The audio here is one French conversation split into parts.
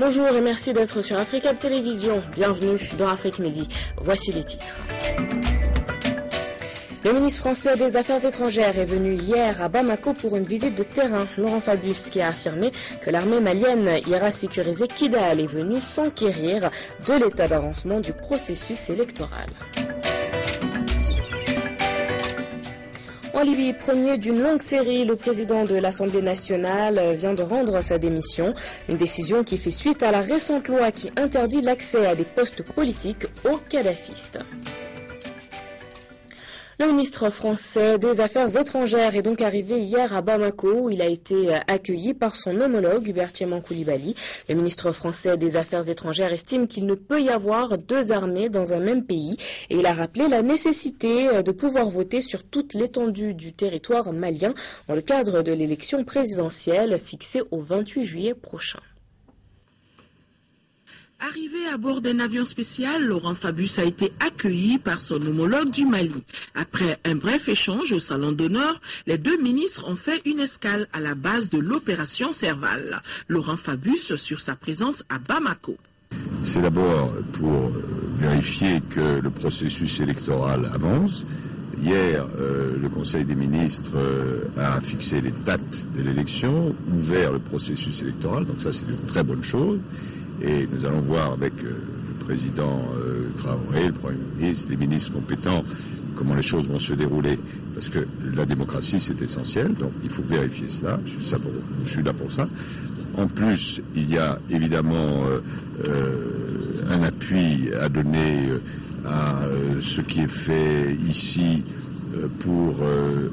Bonjour et merci d'être sur Africa Télévision. Bienvenue dans Afrique Midi. Voici les titres. Le ministre français des Affaires étrangères est venu hier à Bamako pour une visite de terrain. Laurent Fabius, qui a affirmé que l'armée malienne ira sécuriser Kidal, est venu s'enquérir de l'état d'avancement du processus électoral. En Libye, premier d'une longue série, le président de l'Assemblée nationale vient de rendre sa démission. Une décision qui fait suite à la récente loi qui interdit l'accès à des postes politiques aux kadhafistes. Le ministre français des Affaires étrangères est donc arrivé hier à Bamako où il a été accueilli par son homologue Hubert Koulibaly. Le ministre français des Affaires étrangères estime qu'il ne peut y avoir deux armées dans un même pays et il a rappelé la nécessité de pouvoir voter sur toute l'étendue du territoire malien dans le cadre de l'élection présidentielle fixée au 28 juillet prochain. Arrivé à bord d'un avion spécial, Laurent Fabius a été accueilli par son homologue du Mali. Après un bref échange au salon d'honneur, les deux ministres ont fait une escale à la base de l'opération Serval. Laurent Fabius sur sa présence à Bamako. C'est d'abord pour vérifier que le processus électoral avance. Hier, le Conseil des ministres a fixé les dates de l'élection, ouvert le processus électoral, donc ça c'est une très bonne chose. Et nous allons voir avec le président Traoré, le Premier ministre, les ministres compétents, comment les choses vont se dérouler. Parce que la démocratie, c'est essentiel, donc il faut vérifier ça. Je suis là pour ça. En plus, il y a évidemment un appui à donner à ce qui est fait ici pour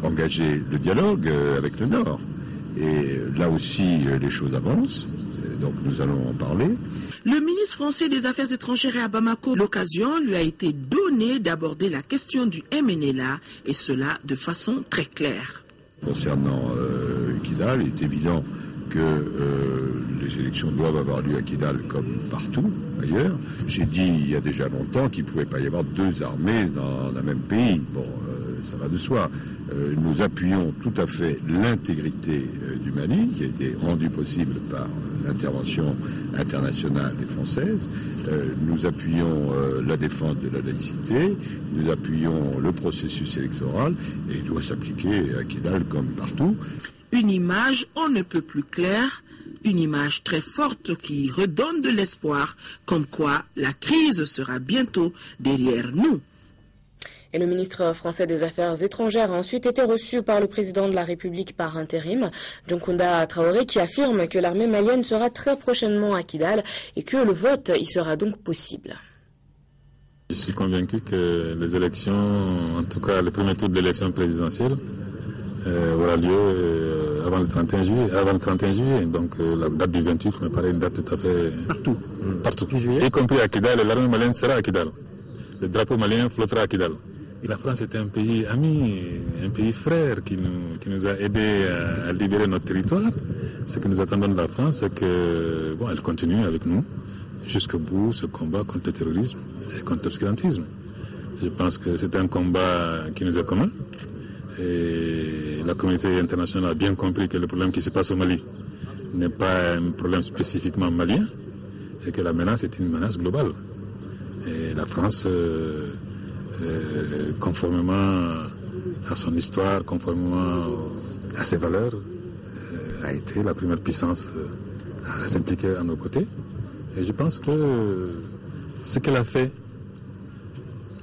engager le dialogue avec le Nord. Et là aussi, les choses avancent. Donc nous allons en parler. Le ministre français des Affaires étrangères est à Bamako. L'occasion lui a été donnée d'aborder la question du MNLA et cela de façon très claire. Concernant Kidal, il est évident que les élections doivent avoir lieu à Kidal comme partout ailleurs. J'ai dit il y a déjà longtemps qu'il ne pouvait pas y avoir deux armées dans un même pays. Bon, ça va de soi. Nous appuyons tout à fait l'intégrité du Mali, qui a été rendue possible par l'intervention internationale et française. Nous appuyons la défense de la laïcité, nous appuyons le processus électoral, et il doit s'appliquer à Kidal comme partout. Une image on ne peut plus claire, une image très forte qui redonne de l'espoir, comme quoi la crise sera bientôt derrière nous. Et le ministre français des Affaires étrangères a ensuite été reçu par le président de la République par intérim, Dioncounda Traoré, qui affirme que l'armée malienne sera très prochainement à Kidal et que le vote y sera donc possible. Je suis convaincu que les élections, en tout cas le premier tour de l'élection présidentielle, aura lieu avant le 31 juillet. Donc la date du 28 me paraît une date tout à fait... Partout. Y compris à Kidal, l'armée malienne sera à Kidal. Le drapeau malien flottera à Kidal. La France est un pays ami, un pays frère qui nous a aidés à libérer notre territoire. Ce que nous attendons de la France, c'est qu'elle continue avec nous jusqu'au bout ce combat contre le terrorisme et contre l'obscurantisme. Je pense que c'est un combat qui nous est commun. Et la communauté internationale a bien compris que le problème qui se passe au Mali n'est pas un problème spécifiquement malien et que la menace est une menace globale. Et la France, conformément à son histoire, conformément à ses valeurs, a été la première puissance à s'impliquer à nos côtés. Et je pense que ce qu'elle a fait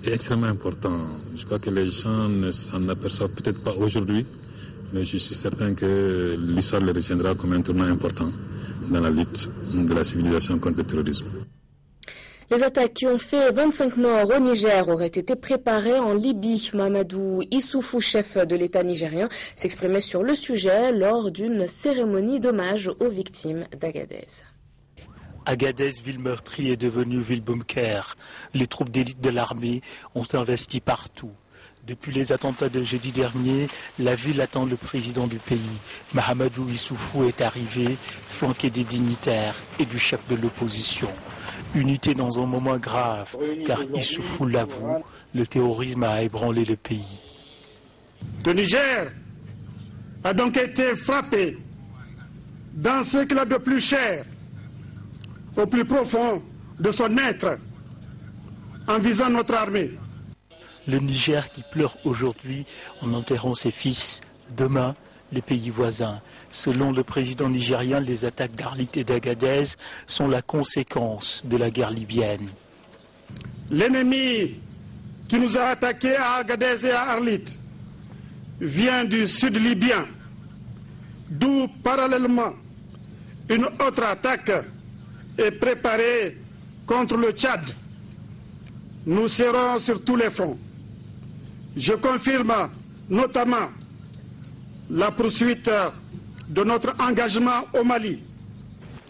est extrêmement important. Je crois que les gens ne s'en aperçoivent peut-être pas aujourd'hui, mais je suis certain que l'histoire le retiendra comme un tournant important dans la lutte de la civilisation contre le terrorisme. Les attaques qui ont fait 25 morts au Niger auraient été préparées en Libye. Mamadou Issoufou, chef de l'État nigérien, s'exprimait sur le sujet lors d'une cérémonie d'hommage aux victimes d'Agadez. Agadez, ville meurtrie, est devenue ville bunker. Les troupes d'élite de l'armée ont investi partout. Depuis les attentats de jeudi dernier, la ville attend le président du pays. Mahamadou Issoufou est arrivé, flanqué des dignitaires et du chef de l'opposition. Unité dans un moment grave, car Issoufou l'avoue, le terrorisme a ébranlé le pays. Le Niger a donc été frappé dans ce qu'il a de plus cher, au plus profond de son être en visant notre armée. Le Niger qui pleure aujourd'hui en enterrant ses fils, demain les pays voisins. Selon le président nigérien, les attaques d'Arlit et d'Agadez sont la conséquence de la guerre libyenne. L'ennemi qui nous a attaqués à Agadez et à Arlit vient du sud libyen, d'où parallèlement une autre attaque est préparée contre le Tchad. Nous serons sur tous les fronts. Je confirme notamment la poursuite de notre engagement au Mali.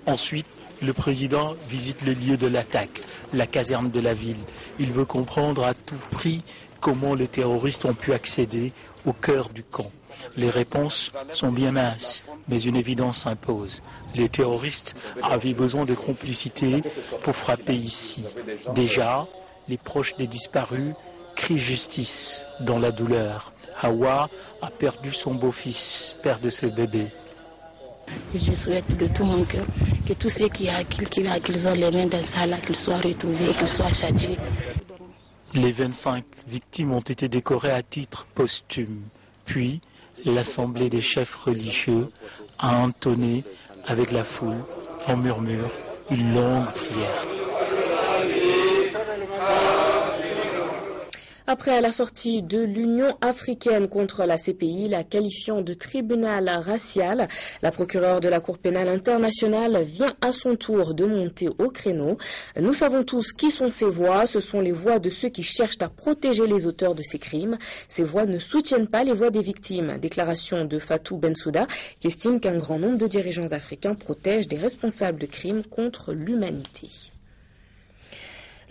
Ensuite, le président visite le lieu de l'attaque, la caserne de la ville. Il veut comprendre à tout prix comment les terroristes ont pu accéder au cœur du camp. Les réponses sont bien minces, mais une évidence s'impose. Les terroristes avaient besoin de complicité pour frapper ici. Déjà, les proches des disparus crient justice dans la douleur. Hawa a perdu son beau-fils, père de ce bébé. Je souhaite de tout mon cœur que tous ceux qu'ils ont les mains dans ça, qu'ils soient retrouvés et qu'ils soient châtiés. Les 25 victimes ont été décorées à titre posthume. Puis, l'Assemblée des chefs religieux a entonné avec la foule, en murmure, une longue prière. Après la sortie de l'Union africaine contre la CPI, la qualifiant de tribunal racial, la procureure de la Cour pénale internationale vient à son tour de monter au créneau. Nous savons tous qui sont ces voix. Ce sont les voix de ceux qui cherchent à protéger les auteurs de ces crimes. Ces voix ne soutiennent pas les voix des victimes. Déclaration de Fatou Bensouda, qui estime qu'un grand nombre de dirigeants africains protègent des responsables de crimes contre l'humanité.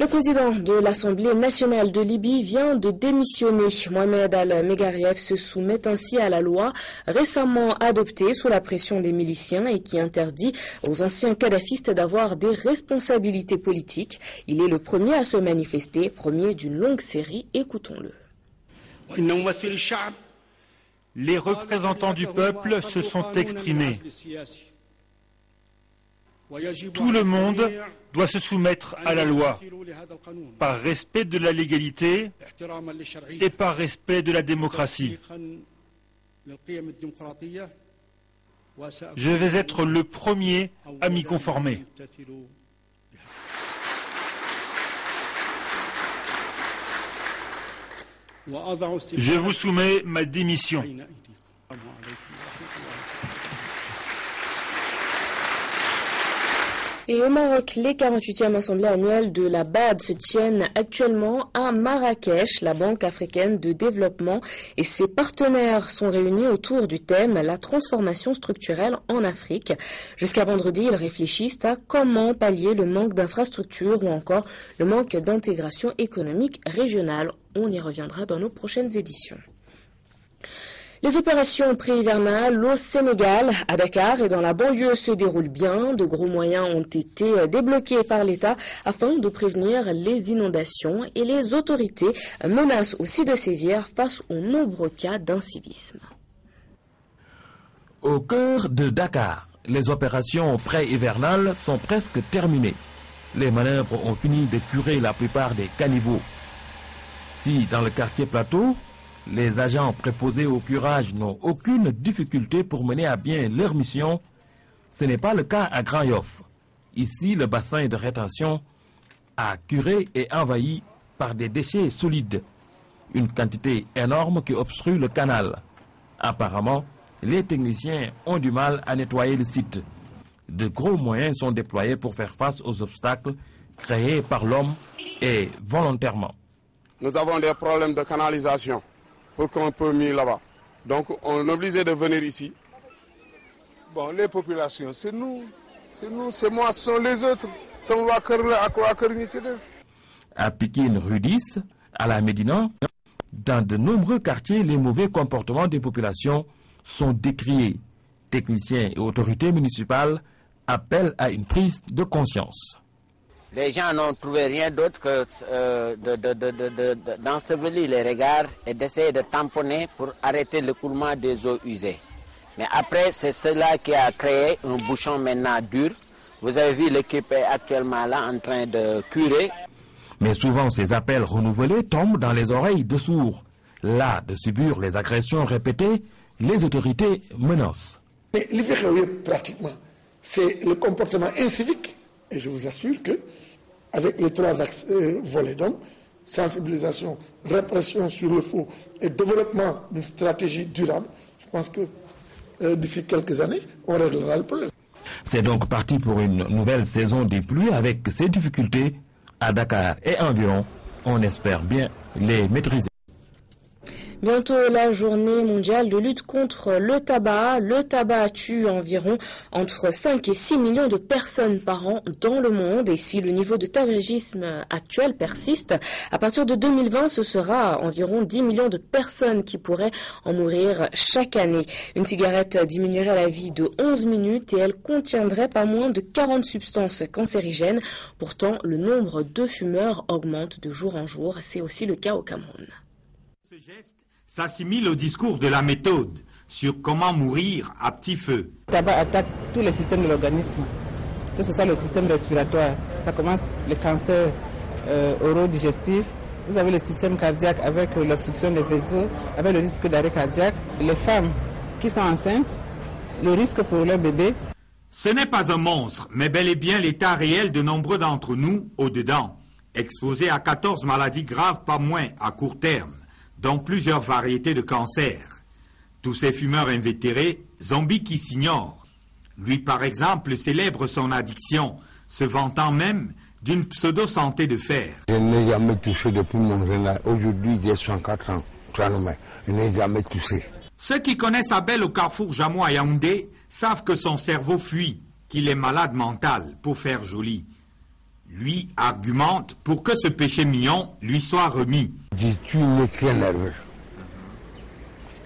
Le président de l'Assemblée nationale de Libye vient de démissionner. Mohamed Al-Megariev se soumet ainsi à la loi récemment adoptée sous la pression des miliciens et qui interdit aux anciens kadhafistes d'avoir des responsabilités politiques. Il est le premier à se manifester, premier d'une longue série. Écoutons-le. Les représentants du peuple se sont exprimés. Tout le monde doit se soumettre à la loi, par respect de la légalité et par respect de la démocratie. Je vais être le premier à m'y conformer. Je vous soumets ma démission. Et au Maroc, les 48e assemblées annuelles de la BAD se tiennent actuellement à Marrakech. La Banque africaine de développement et ses partenaires sont réunis autour du thème « La transformation structurelle en Afrique ». Jusqu'à vendredi, ils réfléchissent à comment pallier le manque d'infrastructures ou encore le manque d'intégration économique régionale. On y reviendra dans nos prochaines éditions. Les opérations pré-hivernales au Sénégal, à Dakar et dans la banlieue se déroulent bien. De gros moyens ont été débloqués par l'État afin de prévenir les inondations et les autorités menacent aussi de sévir face aux nombreux cas d'incivisme. Au cœur de Dakar, les opérations pré-hivernales sont presque terminées. Les manœuvres ont fini d'épurer la plupart des caniveaux. Si dans le quartier Plateau, les agents préposés au curage n'ont aucune difficulté pour mener à bien leur mission, ce n'est pas le cas à Grand Yoff. Ici, le bassin de rétention a curé et envahi par des déchets solides, une quantité énorme qui obstrue le canal. Apparemment, les techniciens ont du mal à nettoyer le site. De gros moyens sont déployés pour faire face aux obstacles créés par l'homme et volontairement. Nous avons des problèmes de canalisation pour qu'on peut mieux là-bas. Donc on est obligé de venir ici. Bon, les populations, c'est nous, c'est moi, ce sont les autres. À Pikine rue 10, à la Médina, dans de nombreux quartiers, les mauvais comportements des populations sont décriés. Techniciens et autorités municipales appellent à une prise de conscience. Les gens n'ont trouvé rien d'autre que d'ensevelir les regards et d'essayer de tamponner pour arrêter l'écoulement des eaux usées. Mais après, c'est cela qui a créé un bouchon maintenant dur Vous avez vu, l'équipe est actuellement là en train de curer. Mais souvent, ces appels renouvelés tombent dans les oreilles de sourds. Là, de subir les agressions répétées, les autorités menacent. L'effet pratiquement, c'est le comportement incivique. Et je vous assure que, avec les 3 axes volets d'hommes, sensibilisation, répression sur le faux et développement d'une stratégie durable, je pense que d'ici quelques années, on réglera le problème. C'est donc parti pour une nouvelle saison des pluies avec ses difficultés. À Dakar et environ, on espère bien les maîtriser. Bientôt la journée mondiale de lutte contre le tabac. Le tabac tue environ entre 5 et 6 millions de personnes par an dans le monde. Et si le niveau de tabagisme actuel persiste, à partir de 2020, ce sera environ 10 millions de personnes qui pourraient en mourir chaque année. Une cigarette diminuerait la vie de 11 minutes et elle contiendrait pas moins de 40 substances cancérigènes. Pourtant, le nombre de fumeurs augmente de jour en jour. C'est aussi le cas au Cameroun. Ce geste s'assimile au discours de la méthode sur comment mourir à petit feu. Le tabac attaque tous les systèmes de l'organisme, que ce soit le système respiratoire, ça commence le cancer oro-digestif, vous avez le système cardiaque avec l'obstruction des vaisseaux, avec le risque d'arrêt cardiaque. Les femmes qui sont enceintes, le risque pour leur bébé. Ce n'est pas un monstre, mais bel et bien l'état réel de nombreux d'entre nous au-dedans, exposés à 14 maladies graves pas moins à court terme, dont plusieurs variétés de cancers. Tous ces fumeurs invétérés, zombies qui s'ignorent. Lui, par exemple, célèbre son addiction, se vantant même d'une pseudo-santé de fer. Je n'ai jamais touché depuis mon jeune âge. Aujourd'hui, j'ai 64 ans. Je n'ai jamais touché. Ceux qui connaissent Abel au carrefour Jamois à Yaoundé savent que son cerveau fuit, qu'il est malade mental, pour faire joli. Lui argumente pour que ce péché mignon lui soit remis. Je suis né très nerveux.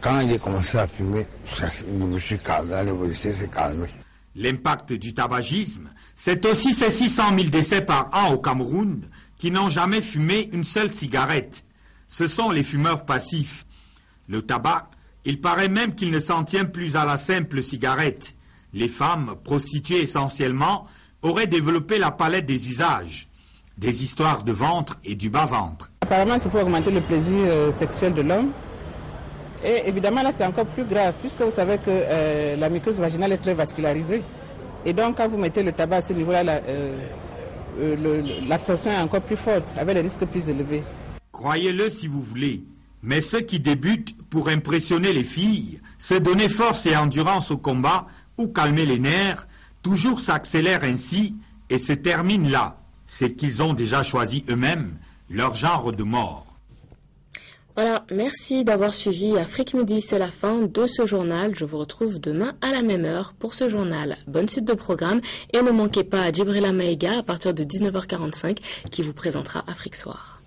Quand j'ai commencé à fumer, je me suis calmé, la nervosité s'est calmée. L'impact du tabagisme, c'est aussi ces 600 000 décès par an au Cameroun qui n'ont jamais fumé une seule cigarette. Ce sont les fumeurs passifs. Le tabac, il paraît même qu'il ne s'en tient plus à la simple cigarette. Les femmes, prostituées essentiellement, auraient développé la palette des usages, des histoires de ventre et du bas-ventre. Apparemment, c'est pour augmenter le plaisir sexuel de l'homme. Et évidemment, là, c'est encore plus grave, puisque vous savez que la muqueuse vaginale est très vascularisée. Et donc, quand vous mettez le tabac à ce niveau-là, l'absorption est encore plus forte, avec les risques plus élevés. Croyez-le si vous voulez, mais ceux qui débutent pour impressionner les filles, se donner force et endurance au combat, ou calmer les nerfs, toujours s'accélèrent ainsi et se terminent là. C'est qu'ils ont déjà choisi eux-mêmes leur genre de mort. Voilà, merci d'avoir suivi Afrique Midi. C'est la fin de ce journal. Je vous retrouve demain à la même heure pour ce journal. Bonne suite de programme et ne manquez pas Djibrila Maïga à partir de 19h45 qui vous présentera Afrique Soir.